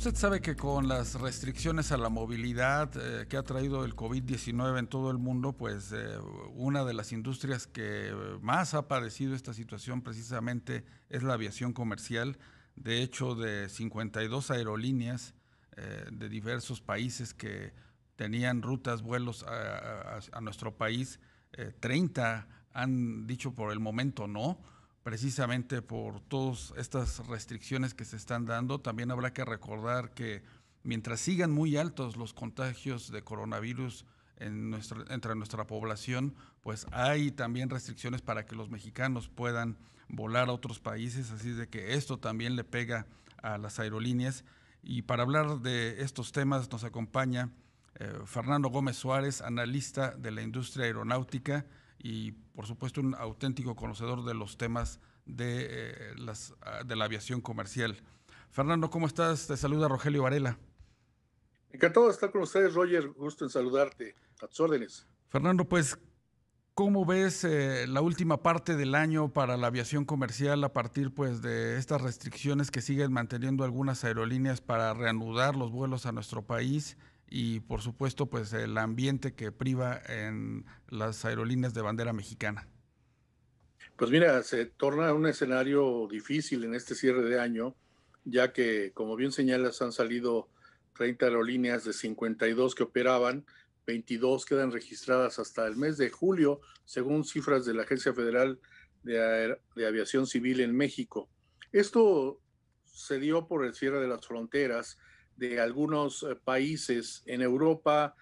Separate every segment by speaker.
Speaker 1: Usted sabe que con las restricciones a la movilidad que ha traído el COVID-19 en todo el mundo, pues una de las industrias que más ha padecido esta situación precisamente es la aviación comercial. De hecho, de 52 aerolíneas de diversos países que tenían rutas, vuelos a nuestro país, 30 han dicho por el momento no, precisamente por todas estas restricciones que se están dando. También habrá que recordar que mientras sigan muy altos los contagios de coronavirus entre nuestra población, pues hay también restricciones para que los mexicanos puedan volar a otros países, así de que esto también le pega a las aerolíneas. Y para hablar de estos temas nos acompaña Fernando Gómez Suárez, analista de la industria aeronáutica y por supuesto un auténtico conocedor de los temas de la aviación comercial. Fernando, ¿cómo estás? Te saluda Rogelio Varela.
Speaker 2: Encantado de estar con ustedes, Roger. Gusto en saludarte. A tus órdenes.
Speaker 1: Fernando, pues, ¿cómo ves la última parte del año para la aviación comercial a partir pues de estas restricciones que siguen manteniendo algunas aerolíneas para reanudar los vuelos a nuestro país y por supuesto pues el ambiente que priva en las aerolíneas de bandera mexicana?
Speaker 2: Pues mira, se torna un escenario difícil en este cierre de año, ya que, como bien señalas, han salido 30 aerolíneas de 52 que operaban, 22 quedan registradas hasta el mes de julio, según cifras de la Agencia Federal de Aviación Civil en México. Esto se dio por el cierre de las fronteras de algunos países en Europa,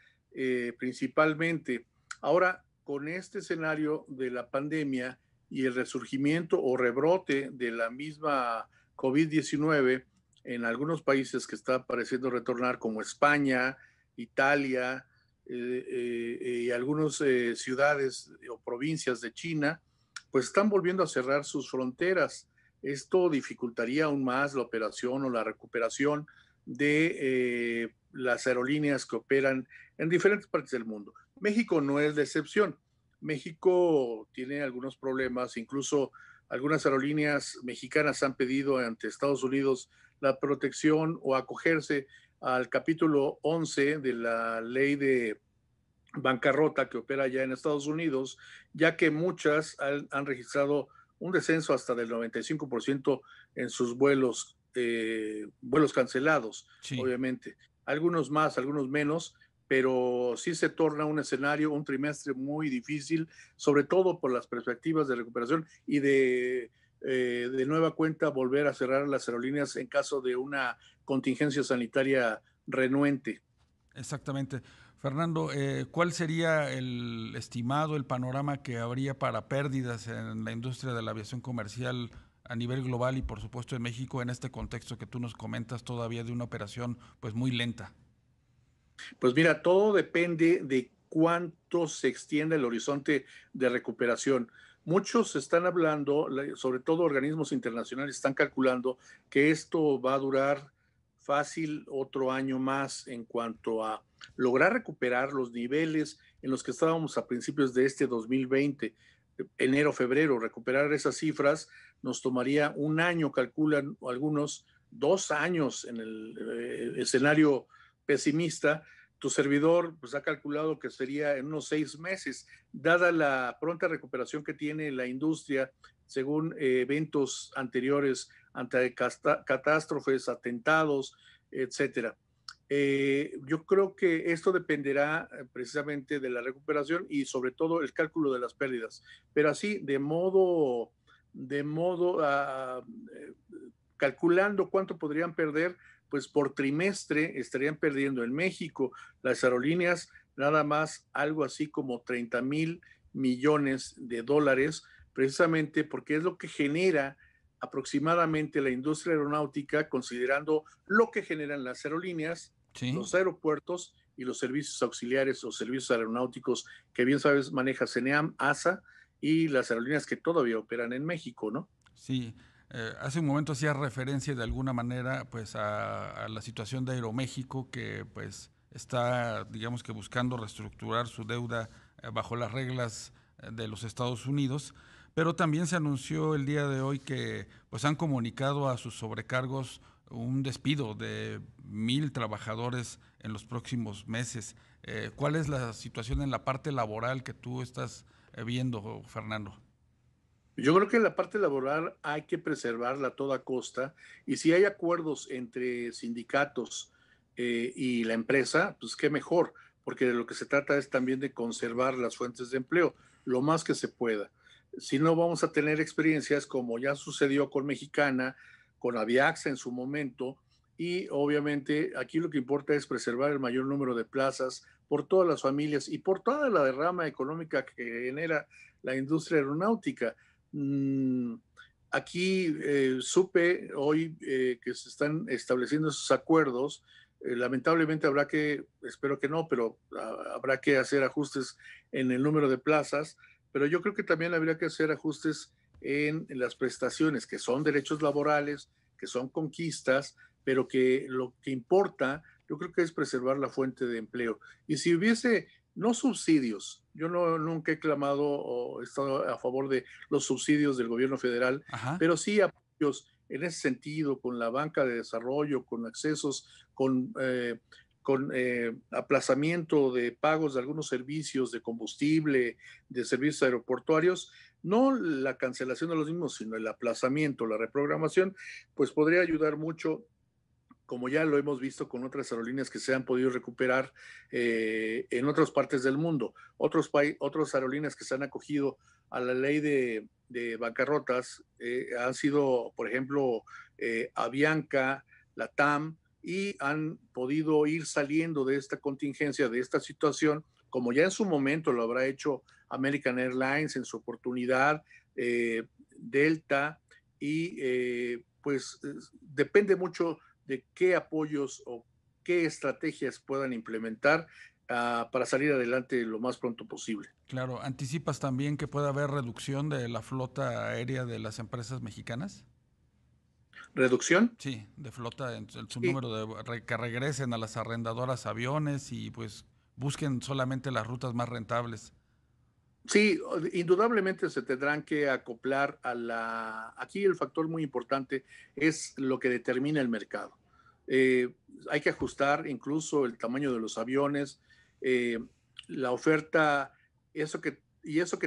Speaker 2: principalmente. Ahora, con este escenario de la pandemia y el resurgimiento o rebrote de la misma COVID-19 en algunos países que está pareciendo retornar, como España, Italia y algunas ciudades o provincias de China, pues están volviendo a cerrar sus fronteras. Esto dificultaría aún más la operación o la recuperación de las aerolíneas que operan en diferentes partes del mundo. México no es la excepción. México tiene algunos problemas, incluso algunas aerolíneas mexicanas han pedido ante Estados Unidos la protección o acogerse al capítulo 11 de la ley de bancarrota que opera ya en Estados Unidos, ya que muchas han registrado un descenso hasta del 95% en sus vuelos cancelados,
Speaker 1: Sí.
Speaker 2: obviamente. Algunos más, algunos menos, pero sí se torna un escenario, un trimestre muy difícil, sobre todo por las perspectivas de recuperación y de nueva cuenta volver a cerrar las aerolíneas en caso de una contingencia sanitaria renuente.
Speaker 1: Exactamente. Fernando, ¿cuál sería el estimado, el panorama que habría para pérdidas en la industria de la aviación comercial a nivel global y por supuesto en México en este contexto que tú nos comentas todavía de una operación pues muy lenta?
Speaker 2: Pues mira, todo depende de cuánto se extiende el horizonte de recuperación. Muchos están hablando, sobre todo organismos internacionales, están calculando que esto va a durar fácil otro año más en cuanto a lograr recuperar los niveles en los que estábamos a principios de este 2020, enero, febrero. Recuperar esas cifras nos tomaría un año, calculan algunos, 2 años en el escenario pesimista. Tu servidor pues, ha calculado que sería en unos 6 meses, dada la pronta recuperación que tiene la industria según eventos anteriores ante catástrofes, atentados, etcétera. Yo creo que esto dependerá precisamente de la recuperación y sobre todo el cálculo de las pérdidas, pero así de modo calculando cuánto podrían perder, pues por trimestre estarían perdiendo en México las aerolíneas nada más algo así como 30,000 millones de dólares, precisamente porque es lo que genera aproximadamente la industria aeronáutica, considerando lo que generan las aerolíneas,
Speaker 1: Sí.
Speaker 2: los aeropuertos y los servicios auxiliares o servicios aeronáuticos que bien sabes maneja CENEAM, ASA y las aerolíneas que todavía operan en México, ¿no?
Speaker 1: Sí, hace un momento hacía referencia de alguna manera pues a la situación de Aeroméxico que pues está digamos que buscando reestructurar su deuda bajo las reglas de los Estados Unidos, pero también se anunció el día de hoy que pues han comunicado a sus sobrecargos un despido de 1,000 trabajadores en los próximos meses. ¿Cuál es la situación en la parte laboral que tú estás viendo, Fernando?
Speaker 2: Yo creo que la parte laboral hay que preservarla a toda costa y si hay acuerdos entre sindicatos y la empresa, pues qué mejor, porque de lo que se trata es también de conservar las fuentes de empleo lo más que se pueda. Si no, vamos a tener experiencias como ya sucedió con Mexicana, con Aviaxa en su momento, y obviamente aquí lo que importa es preservar el mayor número de plazas por todas las familias y por toda la derrama económica que genera la industria aeronáutica. Mm, Aquí supe hoy que se están estableciendo esos acuerdos. Lamentablemente espero que no, pero habrá que hacer ajustes en el número de plazas, pero yo creo que también habría que hacer ajustes en las prestaciones, que son derechos laborales, que son conquistas, pero que lo que importa, yo creo que es preservar la fuente de empleo. Y si hubiese no subsidios. Yo nunca he clamado o he estado a favor de los subsidios del gobierno federal,
Speaker 1: Ajá.
Speaker 2: pero sí apoyos en ese sentido, con la banca de desarrollo, con accesos, con aplazamiento de pagos de algunos servicios de combustible, de servicios aeroportuarios, no la cancelación de los mismos, sino el aplazamiento, la reprogramación, pues podría ayudar mucho como ya lo hemos visto con otras aerolíneas que se han podido recuperar en otras partes del mundo. Otras aerolíneas que se han acogido a la ley de bancarrotas han sido, por ejemplo, Avianca, Latam, y han podido ir saliendo de esta contingencia, de esta situación, como ya en su momento lo habrá hecho American Airlines en su oportunidad, Delta, y pues depende mucho de qué apoyos o qué estrategias puedan implementar para salir adelante lo más pronto posible.
Speaker 1: Claro, ¿anticipas también que puede haber reducción de la flota aérea de las empresas mexicanas?
Speaker 2: ¿Reducción?
Speaker 1: Sí, de flota en su
Speaker 2: Sí,
Speaker 1: número que regresen a las arrendadoras aviones y pues busquen solamente las rutas más rentables.
Speaker 2: sí, indudablemente se tendrán que acoplar a la... Aquí el factor muy importante es lo que determina el mercado. Eh, Hay que ajustar incluso el tamaño de los aviones, eh, la oferta, eso que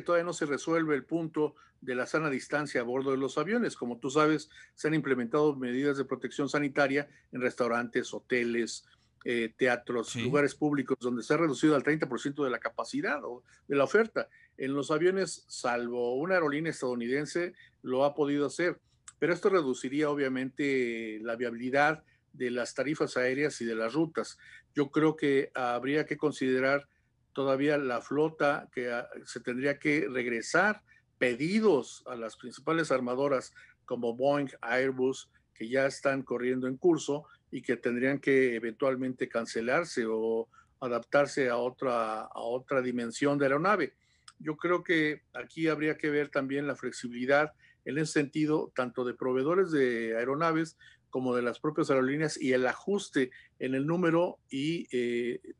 Speaker 2: todavía no se resuelve el punto de la sana distancia a bordo de los aviones. Como tú sabes, se han implementado medidas de protección sanitaria en restaurantes, hoteles, teatros,
Speaker 1: Sí,
Speaker 2: lugares públicos, donde se ha reducido al 30% de la capacidad o de la oferta. En los aviones, salvo una aerolínea estadounidense, lo ha podido hacer, pero esto reduciría obviamente la viabilidad de las tarifas aéreas y de las rutas. Yo creo que habría que considerar todavía la flota, que se tendría que regresar pedidos a las principales armadoras como Boeing, Airbus, que ya están corriendo en curso y que tendrían que eventualmente cancelarse o adaptarse a otra dimensión de aeronave. Yo creo que aquí habría que ver también la flexibilidad en ese sentido, tanto de proveedores de aeronaves como de las propias aerolíneas y el ajuste en el número y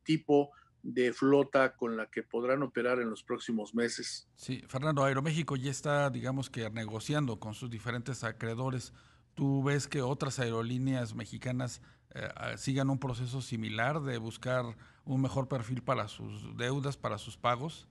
Speaker 2: tipo de flota con la que podrán operar en los próximos meses.
Speaker 1: sí. Fernando, Aeroméxico ya está, digamos que negociando con sus diferentes acreedores. ¿Tú ves que otras aerolíneas mexicanas sigan un proceso similar de buscar un mejor perfil para sus deudas, para sus pagos?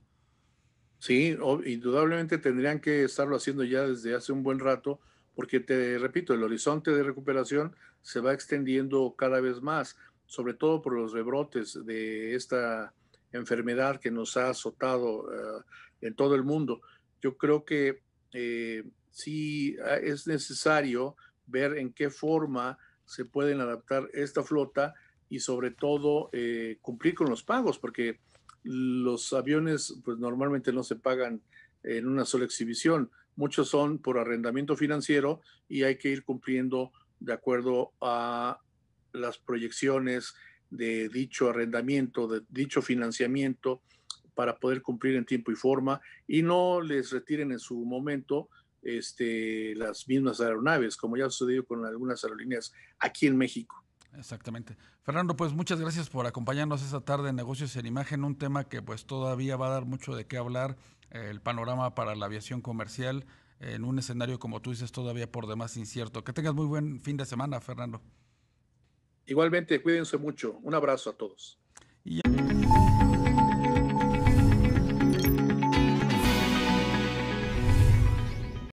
Speaker 2: Sí, indudablemente tendrían que estarlo haciendo ya desde hace un buen rato, porque te repito, el horizonte de recuperación se va extendiendo cada vez más, sobre todo por los rebrotes de esta enfermedad que nos ha azotado en todo el mundo. Yo creo que sí es necesario ver en qué forma se pueden adaptar esta flota y sobre todo cumplir con los pagos, porque los aviones pues normalmente no se pagan en una sola exhibición, muchos son por arrendamiento financiero y hay que ir cumpliendo de acuerdo a las proyecciones de dicho arrendamiento, de dicho financiamiento, para poder cumplir en tiempo y forma y no les retiren en su momento las mismas aeronaves, como ya ha sucedido con algunas aerolíneas aquí en México.
Speaker 1: Exactamente. Fernando, pues muchas gracias por acompañarnos esta tarde en Negocios en Imagen, un tema que pues todavía va a dar mucho de qué hablar, el panorama para la aviación comercial en un escenario, como tú dices, todavía por demás incierto. Que tengas muy buen fin de semana, Fernando.
Speaker 2: Igualmente, cuídense mucho. Un abrazo a todos.
Speaker 1: Y ya-